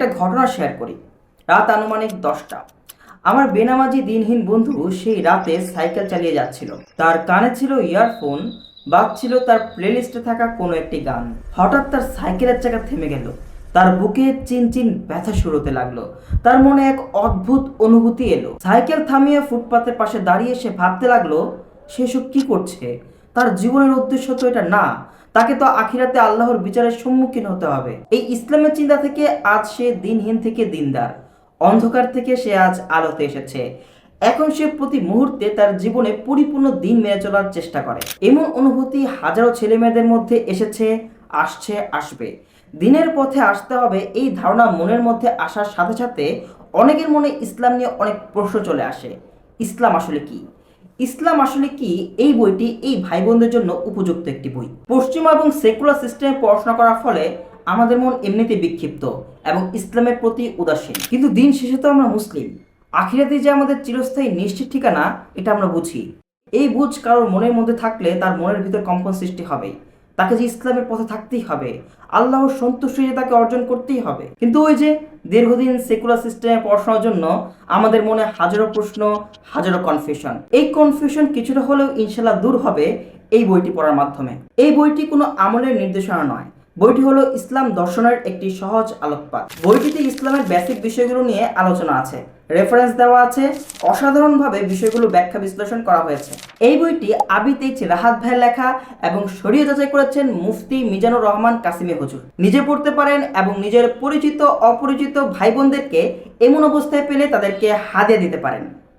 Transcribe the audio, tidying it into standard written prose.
একটা ঘটনা শেয়ার করি। রাত আনুমানিক 10টা। আমার বেনামাজি দিনহীন বন্ধু সেই রাতে সাইকেল চালিয়ে যাচ্ছিল। তার কানে ছিল ইয়ারফোন, বাজছিল তার প্লেলিস্টে থাকা কোনো একটি গান। হঠাৎ তার সাইকেলের চাকা থেমে গেল। তার বুকে চিনচিন ব্যথা শুরু হতে লাগলো। তার মনে এক অদ্ভুত অনুভূতি এলো। সাইকেল থামিয়ে ফুটপাতের পাশে দাঁড়িয়ে সে ভাবতে লাগলো, সে সব কি করছে? তার জীবনের উদ্দেশ্য তো এটা না। তাকে তো আখিরাতে আল্লাহর বিচারের সম্মুখীন হতে হবে। এই ইসলামের চিন্তা থেকে আজ সে দিনহীন থেকে দিনদার, অন্ধকার থেকে সে আজ আলোতে এসেছে। এখন সে প্রতি মুহূর্তে তার জীবনে পরিপূর্ণ দিন মেনে চলার চেষ্টা করে। এমন অনুভূতি হাজারো ছেলে মেয়েদের মধ্যে এসেছে, আসছে, আসবে। দিনের পথে আসতে হবে এই ধারণা মনের মধ্যে আসার সাথে সাথে অনেকের মনে ইসলাম নিয়ে অনেক প্রশ্ন চলে আসে। ইসলাম আসলে কি? ইসলাম আসলে কি? এই বইটি এই ভাই বোনদের জন্য উপযুক্ত একটি বই। পশ্চিমা এবং সেকুলার সিস্টেমে পড়াশোনা করার ফলে আমাদের মন এমনিতে বিক্ষিপ্ত এবং ইসলামের প্রতি উদাসীন। কিন্তু দিন শেষে তো আমরা মুসলিম। আখিরাতে যে আমাদের চিরস্থায়ী নিশ্চিত ঠিকানা, এটা আমরা বুঝি। এই বুঝ কারোর মনের মধ্যে থাকলে তার মনের ভিতর কম্পন সৃষ্টি হবে। তাকে যে ইসলামের পথে থাকতেই হবে, আল্লাহর সন্তুষ্টি যে তাকে অর্জন করতেই হবে। কিন্তু ওই যে দীর্ঘদিন সেকুলার সিস্টেমে পড়াশোনার জন্য আমাদের মনে হাজারো প্রশ্ন, হাজারো কনফিউশন। এই কনফিউশন কিছুটা হলেও ইনশাল্লাহ দূর হবে এই বইটি পড়ার মাধ্যমে। এই বইটি কোনো আমলের নির্দেশনা নয়, বইটি হলো ইসলাম দর্শনের একটি সহজ আলোকপাত। বইটিতে ইসলামের বেসিক বিষয়গুলো নিয়ে আলোচনা আছে, রেফারেন্স দেওয়া আছে, অসাধারণভাবে বিষয়গুলো ব্যাখ্যা বিশ্লেষণ করা হয়েছে। এই বইটি আবিদ এইচ রাহাত ভাইয়ের লেখা এবং শরীয় যাচাই করেছেন মুফতি মিজানুর রহমান কাসিমি হুজুর। নিজে পড়তে পারেন এবং নিজের পরিচিত অপরিচিত ভাই বোনদেরকে এমন অবস্থায় পেলে তাদেরকে হাদিয়া দিতে পারেন।